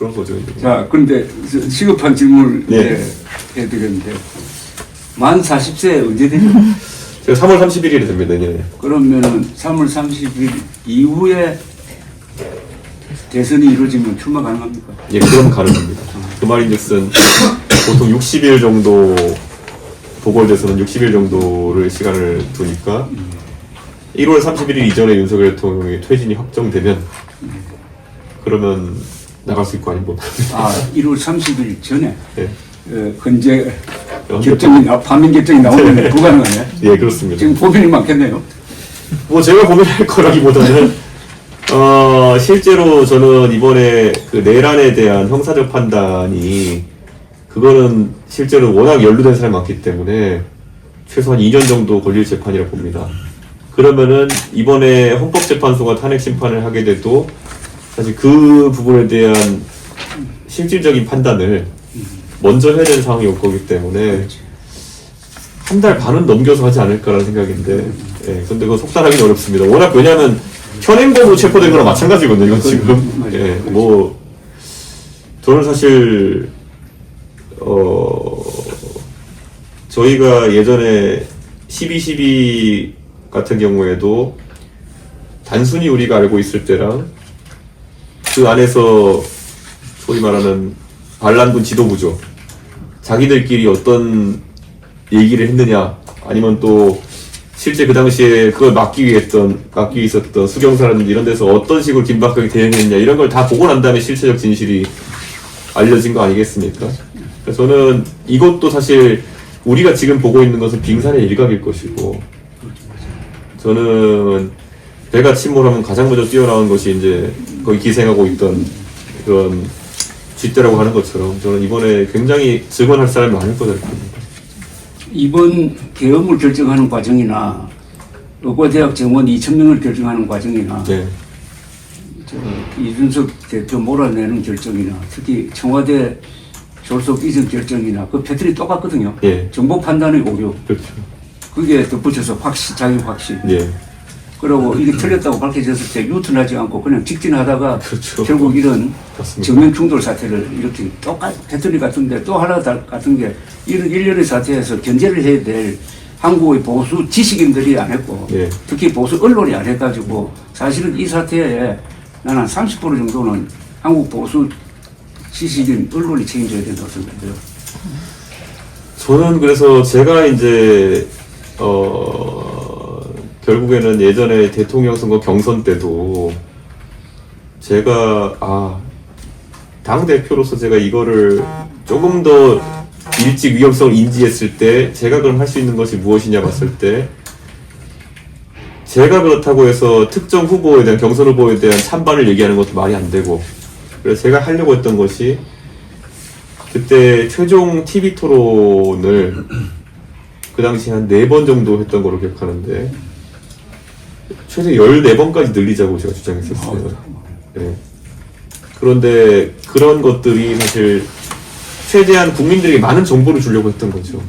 그런 거죠. 자, 그런데 시급한 질문을 네. 해드렸는데 만 40세 언제 되죠? 제가 3월 31일에 됩니다, 내년에. 그러면은 3월 30일 이후에 대선이 이루어지면 출마 가능합니까? 예, 그럼 가능합니다. 그 말인즉슨 보통 60일 정도 보궐대선은 60일 정도를 시간을 두니까 1월 31일 이전에 윤석열 대통령의 퇴진이 확정되면 그러면 나갈 수 있고 아니면 못 나갑니다. 아, 1월 30일 전에 네. 헌재 파면 결정이 나오면 불가능하네. 예, 그렇습니다. 지금 고민이 많겠네요. 뭐 제가 고민할 거라기보다는 실제로 저는 이번에 그 내란에 대한 형사적 판단이 그거는 실제로 워낙 연루된 사람이 많기 때문에 최소한 2년 정도 걸릴 재판이라고 봅니다. 그러면은 이번에 헌법재판소가 탄핵 심판을 하게 돼도 사실 그 부분에 대한 실질적인 판단을 먼저 해야 되는 상황이 올 거기 때문에 한 달 반은 넘겨서 하지 않을까라는 생각인데, 예, 근데 그거 속단하기는 어렵습니다. 워낙 왜냐하면 현행범으로 체포된 거랑 마찬가지거든요. 이건 지금, 예, 뭐 저는 사실 저희가 예전에 12.12 같은 경우에도 단순히 우리가 알고 있을 때랑 그 안에서 소위 말하는 반란군 지도부죠. 자기들끼리 어떤 얘기를 했느냐, 아니면 또 실제 그 당시에 그걸 막기 위해 있었던 수경사라든지 이런 데서 어떤 식으로 긴박하게 대응했냐, 이런 걸 다 보고 난 다음에 실체적 진실이 알려진 거 아니겠습니까? 그래서 저는 이것도 사실 우리가 지금 보고 있는 것은 빙산의 일각일 것이고, 저는 배가 침몰하면 가장 먼저 뛰어나온 것이 이제 거기 기생하고 있던 그런 쥐떼라고 하는 것처럼 저는 이번에 굉장히 증언할 사람이 많을 거다 봅니다. 이번 계엄을 결정하는 과정이나 의과대학 정원 2,000명을 결정하는 과정이나 네. 이준석 대표 몰아내는 결정이나 특히 청와대 졸속 이전 결정이나 그 패턴이 똑같거든요. 예. 정보 판단의 오류. 그렇죠. 그게 덧붙여서 자기 확신. 예. 그리고 이게 틀렸다고 밝혀졌을 때 유턴하지 않고 그냥 직진하다가 그렇죠. 결국 이런 맞습니다. 정면 충돌 사태를 이렇게 패턴이 같은데 또 하나 같은 게 이런 일련의 사태에서 견제를 해야 될 한국의 보수 지식인들이 안 했고 예. 특히 보수 언론이 안 해가지고 사실은 이 사태에 나는 30% 정도는 한국 보수 지식인 언론이 책임져야 된다고 생각해요. 저는 그래서 제가 이제 결국에는 예전에 대통령 선거 경선 때도 제가 당 대표로서 제가 이거를 조금 더 일찍 위험성을 인지했을 때 제가 그럼 할 수 있는 것이 무엇이냐 봤을 때 제가 그렇다고 해서 특정 후보에 대한 경선 후보에 대한 찬반을 얘기하는 것도 말이 안 되고, 그래서 제가 하려고 했던 것이 그때 최종 TV 토론을 그 당시 한 4번 정도 했던 걸로 기억하는데 최소 14번까지 늘리자고 제가 주장했었어요. 네. 그런데 그런 것들이 사실 최대한 국민들에게 많은 정보를 주려고 했던 거죠.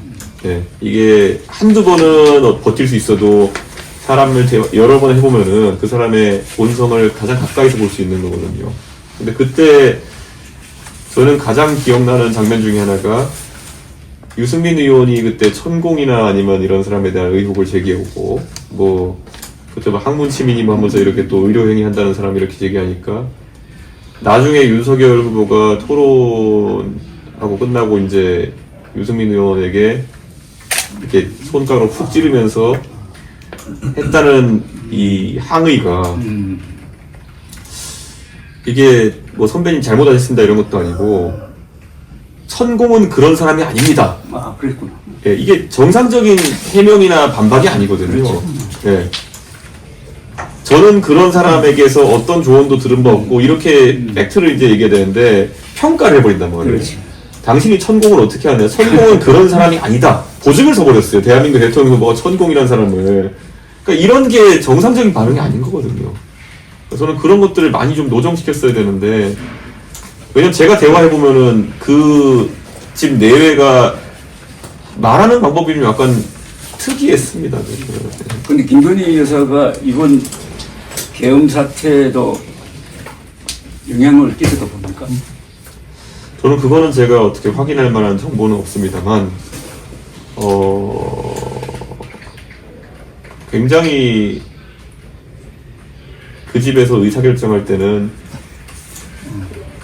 네. 이게 한두 번은 버틸 수 있어도 사람을 여러 번 해보면은 그 사람의 본성을 가장 가까이서 볼 수 있는 거거든요. 근데 그때 저는 가장 기억나는 장면 중에 하나가 유승민 의원이 그때 천공이나 아니면 이런 사람에 대한 의혹을 제기해오고 그때 학문 치민임 하면서 이렇게 또 의료행위 한다는 사람이 이렇게 제기하니까 나중에 윤석열 후보가 토론하고 끝나고 이제 유승민 의원에게 이렇게 손가락으로 푹 찌르면서 했다는 이 항의가 이게 뭐 선배님 잘못하셨습니다 이런 것도 아니고 천공은 그런 사람이 아닙니다. 그랬구나. 예, 이게 정상적인 해명이나 반박이 아니거든요. 그렇죠. 예. 저는 그런 사람에게서 어떤 조언도 들은 바 없고 이렇게 팩트를 이제 얘기해야 되는데 평가를 해버린단 말이에요. 그렇지. 당신이 천공을 어떻게 하냐? 천공은 그런 사람이 아니다. 보증을 서버렸어요. 대한민국 대통령 후보가 천공이라는 사람을. 그러니까 이런 게 정상적인 반응이 아닌 거거든요. 저는 그런 것들을 많이 좀 노정시켰어야 되는데, 왜냐면 제가 대화해보면은 그 집 내외가 말하는 방법이 좀 약간 특이했습니다. 근데 김건희 여사가 이번 계엄 사태도 영향을 끼쳤다 봅니까? 저는 그거는 제가 어떻게 확인할 만한 정보는 없습니다만, 굉장히 그 집에서 의사결정할 때는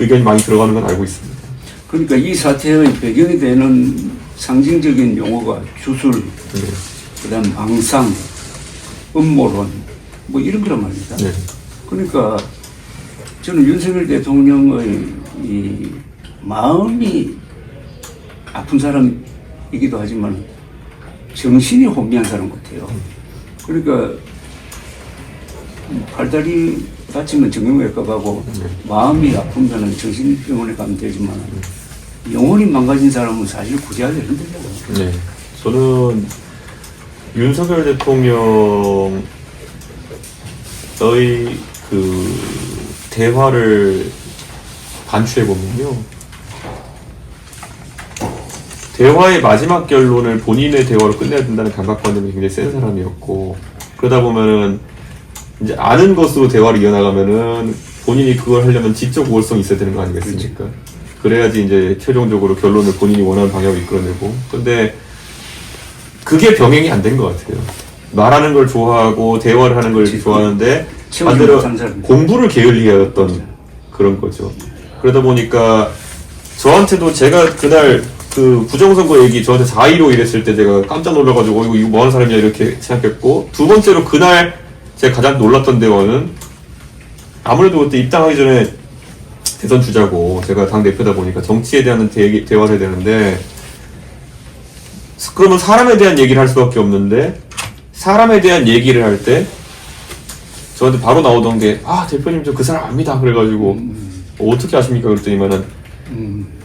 의견이 많이 들어가는 건 알고 있습니다. 그러니까 이 사태의 배경이 되는 상징적인 용어가 주술, 네. 그다음 망상, 음모론 뭐 이런 거란 말입니다. 네. 그러니까 저는 윤석열 대통령의 이 마음이 아픈 사람이기도 하지만 정신이 혼미한 사람 같아요. 그러니까 팔다리 다치면 정형외과 가고 마음이 아프면 정신병원에 가면 되지만 영혼이 망가진 사람은 사실 구제하기 힘들잖아요. 네. 저는 윤석열 대통령의 그 대화를 반추해보면요. 대화의 마지막 결론을 본인의 대화로 끝내야 된다는 감각관념이 굉장히 센 사람이었고, 그러다 보면은 이제 아는 것으로 대화를 이어나가면은 본인이 그걸 하려면 지적 우월성이 있어야 되는 거 아니겠습니까? 그래야지 이제 최종적으로 결론을 본인이 원하는 방향으로 이끌어내고. 근데 그게 병행이 안 된 것 같아요. 말하는 걸 좋아하고 대화를 하는 걸 좋아하는데 반대로 공부를 게을리하였던 그런 거죠. 그러다 보니까 저한테도 제가 그날 그 부정선거 얘기 저한테 4.15 이랬을 때 제가 깜짝 놀라가지고 이거 뭐 하는 사람이야 이렇게 생각했고, 두 번째로 그날 제가 가장 놀랐던 대화는 아무래도 그때 입당하기 전에 대선 주자고 제가 당대표다 보니까 정치에 대한 대화를 해야 되는데, 그러면 사람에 대한 얘기를 할 수밖에 없는데 사람에 대한 얘기를 할 때 저한테 바로 나오던 게 대표님 저 그 사람 압니다 그래가지고 어떻게 아십니까 그랬더니만은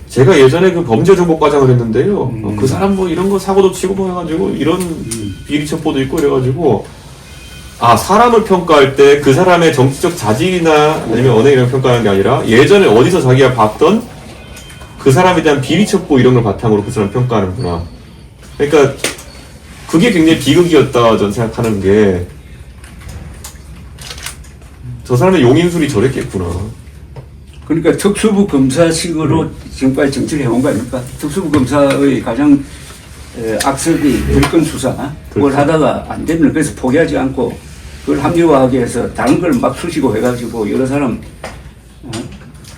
제가 예전에 그 범죄정보과장을 했는데요 그 사람 뭐 이런 거 사고도 치고 뭐 해가지고 이런 비리 첩보도 있고 이래가지고 사람을 평가할 때 그 사람의 정치적 자질이나 아니면 언행이랑 평가하는 게 아니라 예전에 어디서 자기가 봤던 그 사람에 대한 비리 첩보 이런 걸 바탕으로 그 사람 평가하는구나. 그러니까 그게 굉장히 비극이었다 저는 생각하는 게, 저 사람의 용인술이 저랬겠구나. 그러니까 특수부 검사식으로 지금까지 정치를 해온 거 아닙니까? 특수부 검사의 가장 악습이 별건 수사 그걸 하다가 안 되면 그래서 포기하지 않고 그걸 합리화하기 위해서 다른 걸 막 쑤시고 해가지고 여러 사람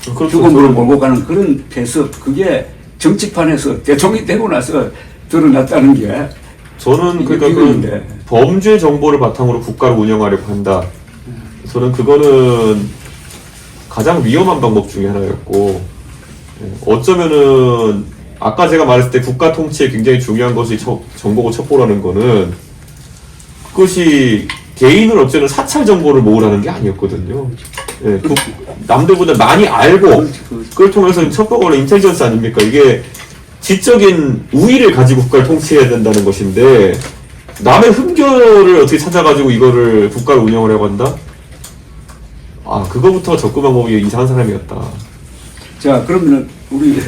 죽음으로 몰고 가는 그런 패습, 그게 정치판에서 대통령이 되고 나서 드러났다는 게 저는 그러니까 그 범죄 정보를 바탕으로 국가를 운영하려고 한다. 저는 그거는 가장 위험한 방법 중에 하나였고, 어쩌면은 아까 제가 말했을 때 국가 통치에 굉장히 중요한 것이 정보고 첩보라는 거는 그것이 개인을 어쩌면 사찰 정보를 모으라는 게 아니었거든요. 예, 남들보다 많이 알고 그걸 통해서 첩보가 원래 인텔리전스 아닙니까? 이게 지적인 우위를 가지고 국가를 통치해야 된다는 것인데 남의 흠결을 어떻게 찾아가지고 이거를 국가를 운영하려고 한다? 그거부터 접근 방법이 이상한 사람이었다. 자, 그러면 우리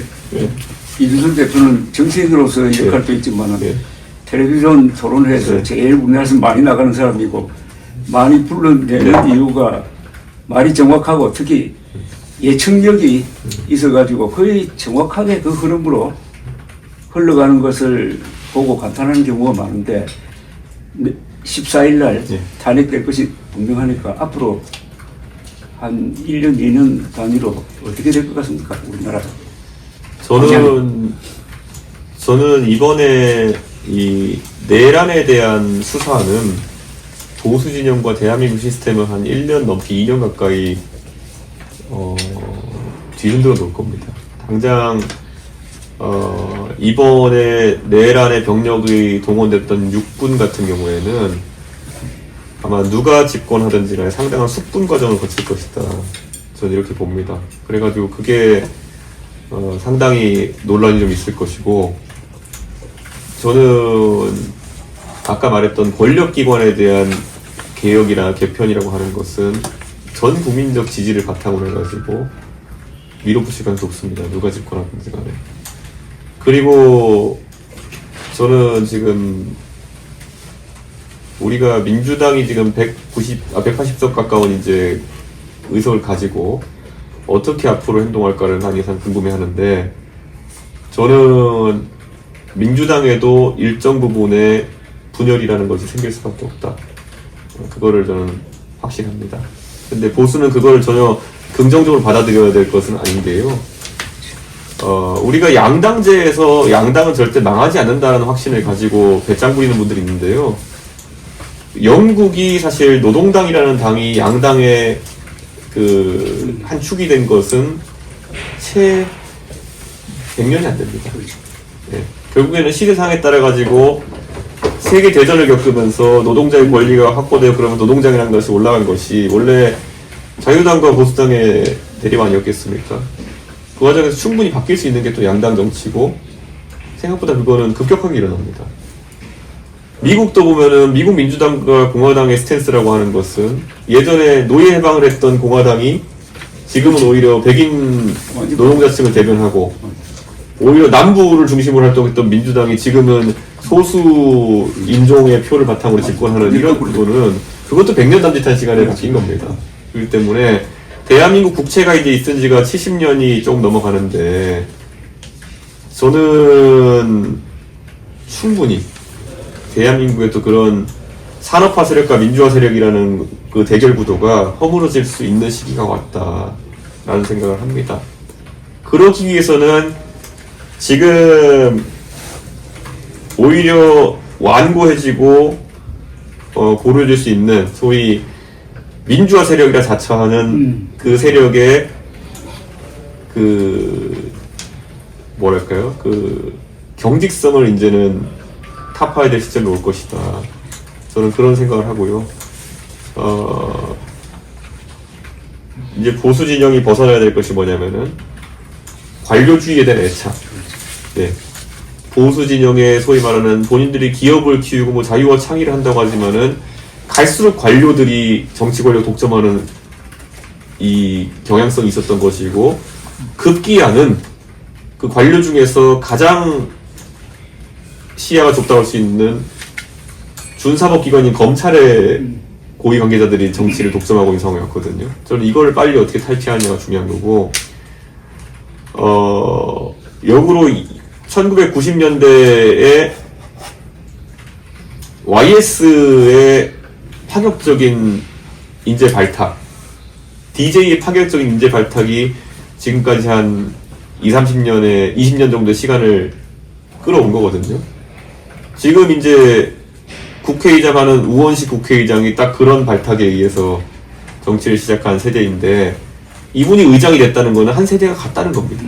이준석 대표는 정치인으로서의 역할도 있지만 텔레비전 토론을 해서 제일 우리나라에서 많이 나가는 사람이고 많이 불러내는 이유가 말이 정확하고 특히 예측력이 있어가지고 거의 정확하게 그 흐름으로 흘러가는 것을 보고 감탄하는 경우가 많은데 14일 날 탄핵될 것이 분명하니까 앞으로 한 1년, 2년 단위로 어떻게 될 것 같습니까? 우리나라. 저는 이번에 이 내란에 대한 수사는 보수 진영과 대한민국 시스템을 한 1년 넘게 2년 가까이 뒤흔들어 놓을 겁니다. 당장 이번에 내란의 병력이 동원됐던 육군 같은 경우에는 아마 누가 집권하든지 간에 상당한 숙분 과정을 거칠 것이다. 저는 이렇게 봅니다. 그래가지고 그게 상당히 논란이 좀 있을 것이고, 저는 아까 말했던 권력기관에 대한 개혁이나 개편이라고 하는 것은 전 국민적 지지를 바탕으로 해가지고 밀어붙일 가능성이 높습니다. 누가 집권하든지 간에. 그리고 저는 지금 우리가 민주당이 지금 180석 가까운 이제 의석을 가지고 어떻게 앞으로 행동할까를 많이 궁금해하는데, 저는 민주당에도 일정 부분의 분열이라는 것이 생길 수밖에 없다. 그거를 저는 확신합니다. 근데 보수는 그걸 전혀 긍정적으로 받아들여야 될 것은 아닌데요. 우리가 양당제에서 양당은 절대 망하지 않는다는 확신을 가지고 배짱 부리는 분들이 있는데요. 영국이 사실 노동당이라는 당이 양당의 그 한 축이 된 것은 채 100년이 안 됩니다. 네. 결국에는 시대상에 따라 가지고 세계 대전을 겪으면서 노동자의 권리가 확보되고 그러면 노동장이라는 것이 올라간 것이 원래 자유당과 보수당의 대립 아니었겠습니까? 그 과정에서 충분히 바뀔 수 있는 게 또 양당 정치고, 생각보다 그거는 급격하게 일어납니다. 미국도 보면은 미국 민주당과 공화당의 스탠스라고 하는 것은 예전에 노예 해방을 했던 공화당이 지금은 오히려 백인 노동자층을 대변하고, 오히려 남부를 중심으로 활동했던 민주당이 지금은 소수 인종의 표를 바탕으로 집권하는 이런 구도는 그것도 100년 남짓한 시간에 바뀐 겁니다. 그렇기 때문에 대한민국 국채가 이제 있은 지가 70년이 조금 넘어가는데, 저는 충분히 대한민국의 또 그런 산업화 세력과 민주화 세력이라는 그 대결 구도가 허물어질 수 있는 시기가 왔다라는 생각을 합니다. 그러기 위해서는 지금 오히려 완고해지고 고려될 수 있는 소위 민주화 세력이라 자처하는 그 세력의 그 뭐랄까요, 그 경직성을 이제는 타파해야 될 시점이 올 것이다. 저는 그런 생각을 하고요. 이제 보수 진영이 벗어나야 될 것이 뭐냐면은 관료주의에 대한 애착. 네. 보수 진영의 소위 말하는 본인들이 기업을 키우고 뭐 자유와 창의를 한다고 하지만은 갈수록 관료들이 정치 권력 독점하는 이 경향성이 있었던 것이고, 급기야는 그 관료 중에서 가장 시야가 좁다고 할 수 있는 준사법기관인 검찰의 고위 관계자들이 정치를 독점하고 있는 상황이었거든요. 저는 이걸 빨리 어떻게 탈피하느냐가 중요한 거고, 역으로 1990년대에 YS의 파격적인 인재 발탁, DJ의 파격적인 인재 발탁이 지금까지 한 20년 정도의 시간을 끌어온 거거든요. 지금 이제 국회의장 하는 우원식 국회의장이 딱 그런 발탁에 의해서 정치를 시작한 세대인데, 이분이 의장이 됐다는 거는 한 세대가 갔다는 겁니다.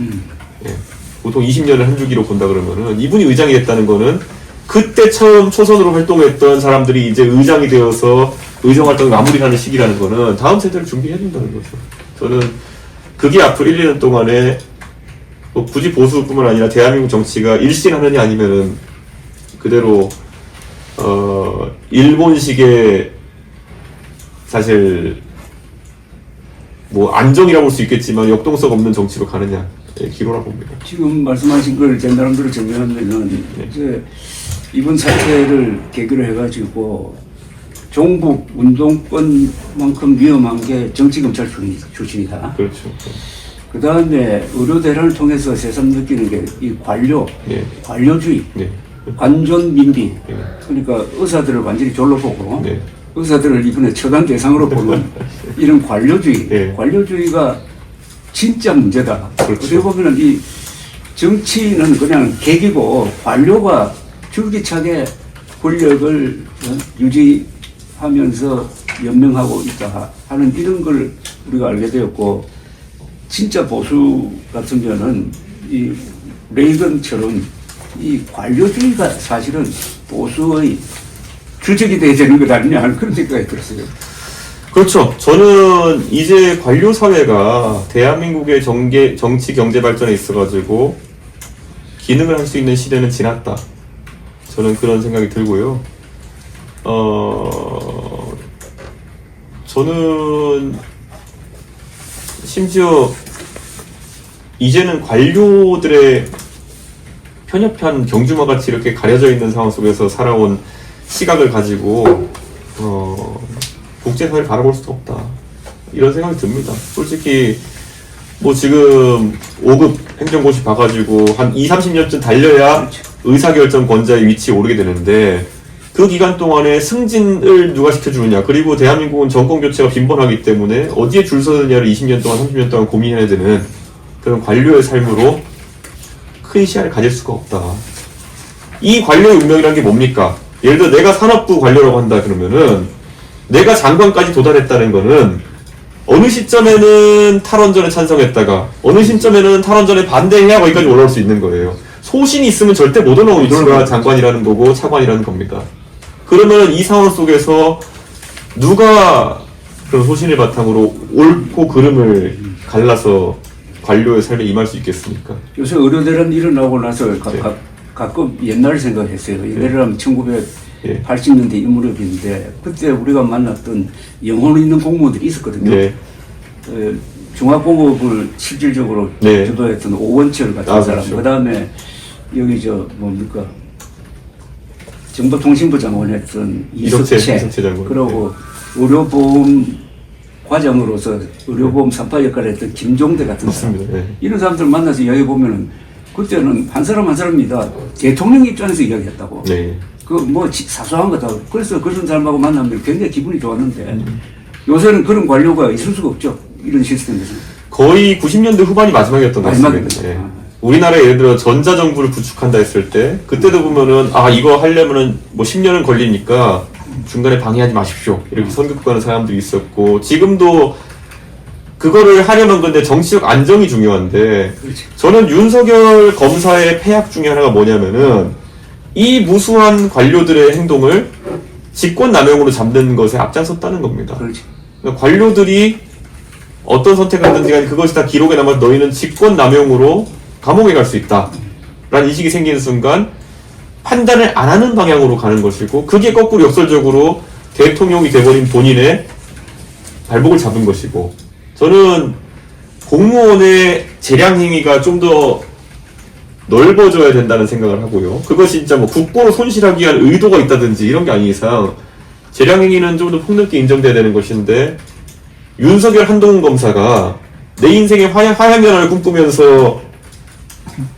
예. 보통 20년을 한 주기로 본다 그러면은, 이분이 의장이 됐다는 거는 그때 처음 초선으로 활동했던 사람들이 이제 의장이 되어서 의정 활동을 마무리하는 시기라는 거는 다음 세대를 준비해야 된다는 거죠. 저는 그게 앞으로 1, 2년 동안에 뭐 굳이 보수뿐만 아니라 대한민국 정치가 일신하느냐 아니면은 그대로 일본식의 사실 뭐 안정이라고 볼 수 있겠지만 역동성 없는 정치로 가느냐, 기로라 봅니다. 지금 말씀하신 걸 제 나름대로 정리하면은 이제 이번 사태를 계기로 해가지고 종북 운동권만큼 위험한 게 정치검찰 출신이다. 그렇죠. 그 다음에 의료 대란을 통해서 새삼 느끼는 게 이 관료주의, 완전 민비. 그러니까 의사들을 완전히 졸로 보고 의사들을 이번에 처단 대상으로 보는 이런 관료주의. 관료주의가 진짜 문제다. 그렇죠. 어떻게 보면은 이 정치는 그냥 계기고 관료가 줄기차게 권력을 유지하면서 연명하고 있다 하는 이런 걸 우리가 알게 되었고, 진짜 보수 같으면은 이 레이건처럼 이 관료주의가 사실은 보수의 주적이 돼야 되는 것 아니냐 하는 그런 생각이 들었어요. 그렇죠. 저는 이제 관료 사회가 대한민국의 정치 경제 발전에 있어가지고 기능을 할 수 있는 시대는 지났다. 저는 그런 생각이 들고요. 저는 심지어 이제는 관료들의 편협한 경주마 같이 이렇게 가려져 있는 상황 속에서 살아온 시각을 가지고 국제사회를 바라볼 수도 없다, 이런 생각이 듭니다. 솔직히 뭐 지금 5급 행정고시 봐가지고 한 20-30년쯤 달려야 그렇죠. 의사결정권자의 위치에 오르게 되는데 그 기간 동안에 승진을 누가 시켜주느냐, 그리고 대한민국은 정권교체가 빈번하기 때문에 어디에 줄 서느냐를 20년 동안 30년 동안 고민해야 되는 그런 관료의 삶으로 큰 시야를 가질 수가 없다. 이 관료의 운명이라는 게 뭡니까? 예를 들어 내가 산업부 관료라고 한다 그러면은 내가 장관까지 도달했다는 거는 어느 시점에는 탈원전에 찬성했다가 어느 시점에는 탈원전에 반대해야 거기까지 올라올 수 있는 거예요. 소신이 있으면 절대 못 올라오는 위치가 장관이라는 거고 차관이라는 겁니다. 그러면 이 상황 속에서 누가 그런 소신을 바탕으로 옳고 그름을 갈라서 관료의 삶에 임할 수 있겠습니까? 요새 의료대란 일어나고 나서 가끔 옛날 생각했어요. 예를 들면 1980년대 이 무렵인데 그때 우리가 만났던 영혼 있는 공무원들이 있었거든요. 네. 중앙공업을 실질적으로 네. 주도했던 오원철 같은 사람, 그렇죠. 그 다음에 여기 뭡니까 정보통신부 장관했던 이석채 장관. 그리고 의료보험 과장으로서 의료보험 3파 역할을 했던 김종대 같은 사람, 맞습니다. 네. 이런 사람들 만나서 이야기 보면은 그때는 한 사람 한 사람입니다. 대통령 입장에서 이야기했다고. 네. 그 뭐 사소한 거다. 그래서 그런 사람하고 만나면 굉장히 기분이 좋았는데 요새는 그런 관료가 있을 수가 없죠. 이런 시스템에서. 거의 90년대 후반이 마지막이었던 것 같습니다. 마지막이었죠. 예. 우리나라에 예를 들어 전자정부를 구축한다 했을 때 그때도 보면은 이거 하려면은 뭐 10년은 걸리니까 중간에 방해하지 마십시오 이렇게 선긋고 가는 사람도 있었고, 지금도 그거를 하려면 근데 정치적 안정이 중요한데, 그렇지. 저는 윤석열 검사의 폐악 중에 하나가 뭐냐면은 이 무수한 관료들의 행동을 직권남용으로 잡는 것에 앞장섰다는 겁니다. 그렇지. 그러니까 관료들이 어떤 선택을 하든지 간에 그것이 다 기록에 남아 너희는 직권남용으로 감옥에 갈 수 있다 라는 인식이 생기는 순간 판단을 안 하는 방향으로 가는 것이고, 그게 거꾸로 역설적으로 대통령이 돼버린 본인의 발목을 잡은 것이고, 저는 공무원의 재량 행위가 좀 더 넓어져야 된다는 생각을 하고요. 그것이 진짜 뭐 국고로 손실하기 위한 의도가 있다든지 이런 게 아닌 이상 재량 행위는 좀 더 폭넓게 인정돼야 되는 것인데, 윤석열 한동훈 검사가 내 인생의 화양연화를 꿈꾸면서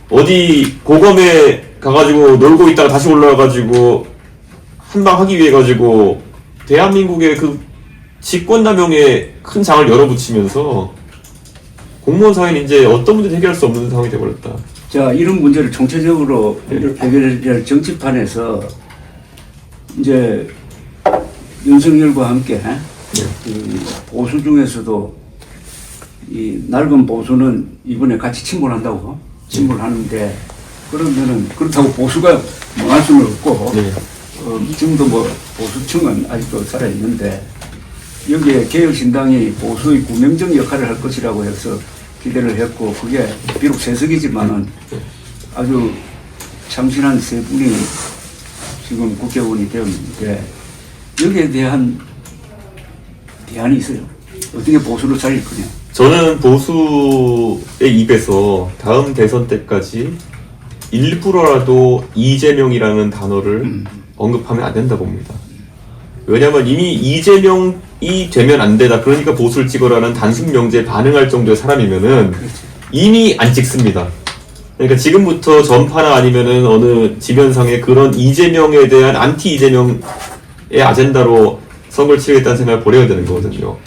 어디 고검에 가가지고 놀고 있다가 다시 올라와가지고 한방 하기 위해 가지고 대한민국의 그 직권남용에 큰 장을 열어붙이면서 공무원 사회는 이제 어떤 문제도 해결할 수 없는 상황이 되어버렸다. 자, 이런 문제를 총체적으로 해결할 정치판에서 이제 윤석열과 함께 그 보수 중에서도 이 낡은 보수는 이번에 같이 침몰한다고 침몰하는데, 그러면은 그렇다고 보수가 망할 수는 없고 지금도 뭐 보수층은 아직도 살아 있는데 여기에 개혁신당이 보수의 구명정 역할을 할 것이라고 해서 기대를 했고, 그게 비록 세석이지만은 아주 참신한 세 분이 지금 국회의원이 되었는데 여기에 대한 대안이 있어요. 어떻게 보수를 살릴 거냐. 저는 보수의 입에서 다음 대선 때까지 일부러라도 이재명이라는 단어를 언급하면 안 된다 봅니다. 왜냐하면 이미 이재명이 되면 안 되다, 그러니까 보수를 찍어라는 단순 명제에 반응할 정도의 사람이면은 이미 안 찍습니다. 그러니까 지금부터 전파나 아니면은 어느 지면상에 그런 이재명에 대한 안티 이재명의 아젠다로 선거를 치르겠다는 생각을 버려야 되는 거거든요.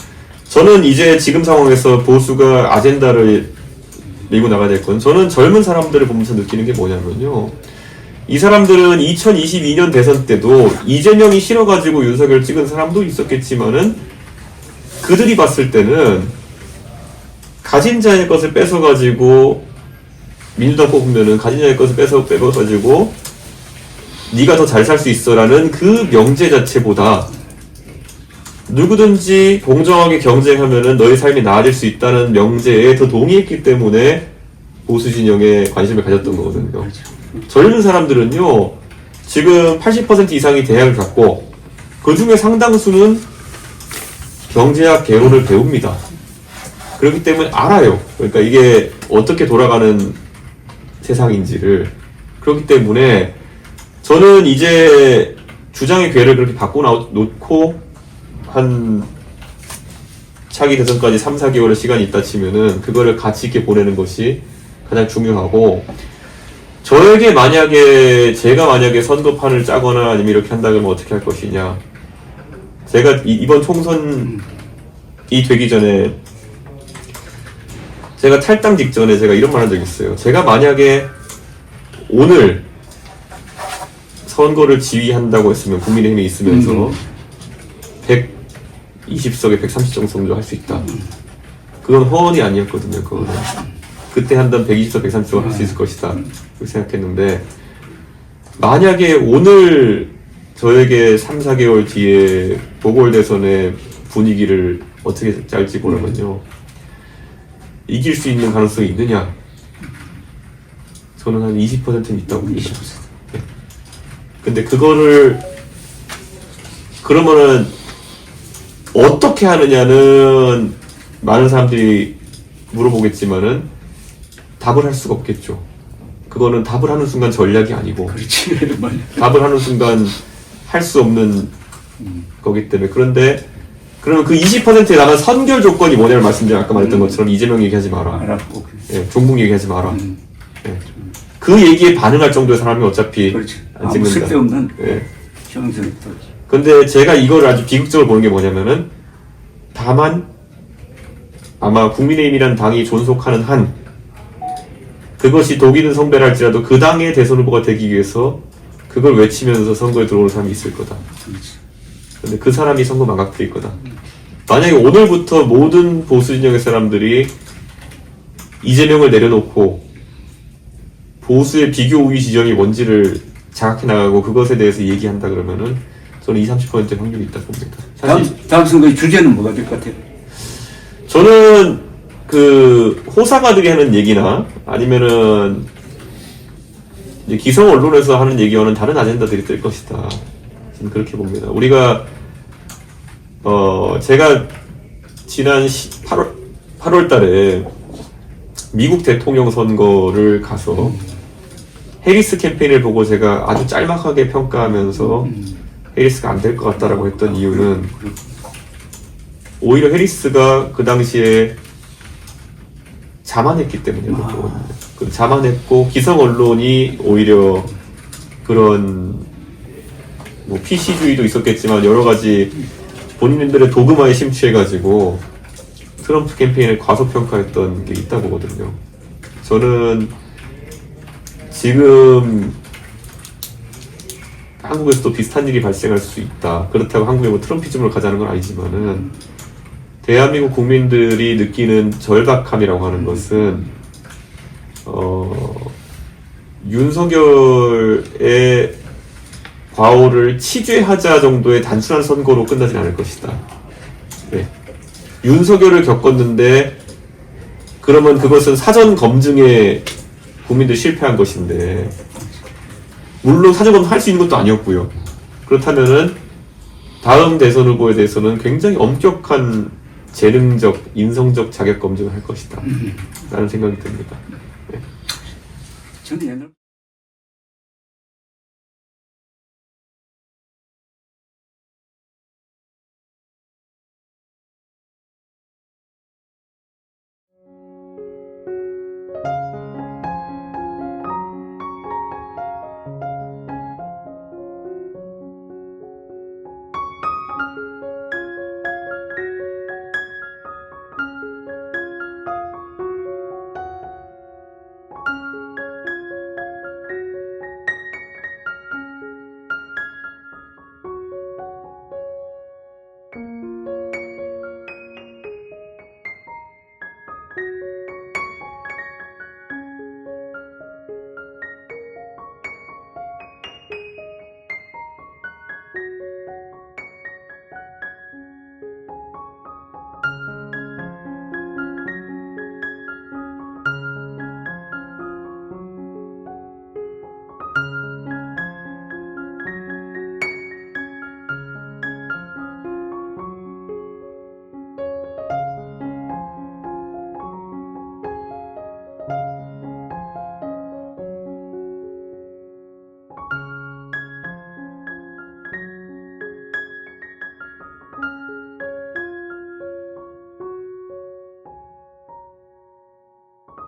저는 이제 지금 상황에서 보수가 아젠다를 밀고 나가야 될 건, 저는 젊은 사람들을 보면서 느끼는 게 뭐냐면요, 이 사람들은 2022년 대선 때도 이재명이 싫어가지고 윤석열 찍은 사람도 있었겠지만은 그들이 봤을 때는 가진 자의 것을 뺏어가지고 민주당 뽑으면은 가진 자의 것을 빼가지고 네가 더 잘 살 수 있어라는 그 명제 자체보다 누구든지 공정하게 경쟁하면은 너의 삶이 나아질 수 있다는 명제에 더 동의했기 때문에 보수 진영에 관심을 가졌던 거거든요. 젊은 사람들은요, 지금 80% 이상이 대학을 갔고 그 중에 상당수는 경제학 개론을 배웁니다. 그렇기 때문에 알아요. 그러니까 이게 어떻게 돌아가는 세상인지를. 그렇기 때문에 저는 이제 주장의 궤를 그렇게 바꿔놓고 한 차기 대선까지 3, 4개월의 시간이 있다 치면은 그거를 가치 있게 보내는 것이 가장 중요하고, 저에게 만약에 제가 만약에 선거판을 짜거나 아니면 이렇게 한다 그러면 어떻게 할 것이냐. 제가 이번 총선이 되기 전에 제가 탈당 직전에 제가 이런 말 한 적이 있어요. 제가 만약에 오늘 선거를 지휘한다고 했으면, 국민의힘에 있으면서 120석에 130석 정도 할 수 있다. 그건 허언이 아니었거든요. 그거는 그때 한다면 120석, 130석 할 수 있을 것이다. 그렇게 생각했는데, 만약에 오늘 저에게 3, 4개월 뒤에 보궐대선의 분위기를 어떻게 짤지 보려면요, 이길 수 있는 가능성이 있느냐? 저는 한 20%는 있다고 봅니다. 네. 근데 그거를 그러면은 어떻게 하느냐는 많은 사람들이 물어보겠지만은 답을 할 수가 없겠죠. 그거는 답을 하는 순간 전략이 아니고, 그렇지. 답을 하는 순간 할 수 없는 거기 때문에. 그런데 그러면 그 20%에 나간 선결 조건이 뭐냐를 말씀드려. 아까 말했던 것처럼 이재명 얘기하지 마라. 알았고. 예, 종북 얘기하지 마라. 예. 그 얘기에 반응할 정도의 사람이 어차피 그렇지. 안 아무 찍는다. 쓸데없는 예. 형성이 떨어지. 근데 제가 이걸 아주 비극적으로 보는 게 뭐냐면은, 다만 아마 국민의힘이라는 당이 존속하는 한, 그것이 독이든 성배랄지라도 그 당의 대선 후보가 되기 위해서 그걸 외치면서 선거에 들어오는 사람이 있을 거다. 근데 그 사람이 선거 망각될 거다. 만약에 오늘부터 모든 보수 진영의 사람들이 이재명을 내려놓고 보수의 비교 우위 지점이 뭔지를 자각해 나가고 그것에 대해서 얘기한다 그러면은 저는 20-30% 확률이 있다고 봅니다. 사실 다음 선거의 주제는 뭐가 될 것 같아요? 저는 그 호사가들이 하는 얘기나 아니면은 이제 기성 언론에서 하는 얘기와는 다른 아젠다들이 뜰 것이다. 저는 그렇게 봅니다. 우리가 제가 지난 8월 달에 미국 대통령 선거를 가서 해리스 캠페인을 보고 제가 아주 짤막하게 평가하면서 해리스가 안 될 것 같다라고 했던 이유는, 오히려 해리스가 그 당시에 자만했기 때문이었거든요. 자만했고, 기성 언론이 오히려 그런 뭐 PC주의도 있었겠지만 여러 가지 본인들의 도그마에 심취해가지고 트럼프 캠페인을 과소평가했던 게 있다고 보거든요. 저는 지금 한국에서도 비슷한 일이 발생할 수 있다. 그렇다고 한국에 뭐 트럼피즘으로 가자는 건 아니지만은, 대한민국 국민들이 느끼는 절박함이라고 하는 것은 윤석열의 과오를 치죄하자 정도의 단순한 선거로 끝나진 않을 것이다. 네. 윤석열을 겪었는데 그러면 그것은 사전 검증에 국민들이 실패한 것인데, 물론 사전 검증 할 수 있는 것도 아니었고요. 그렇다면은 다음 대선 후보에 대해서는 굉장히 엄격한 재능적, 인성적 자격 검증을 할 것이다. 라는 생각이 듭니다. 네. 저는 옛날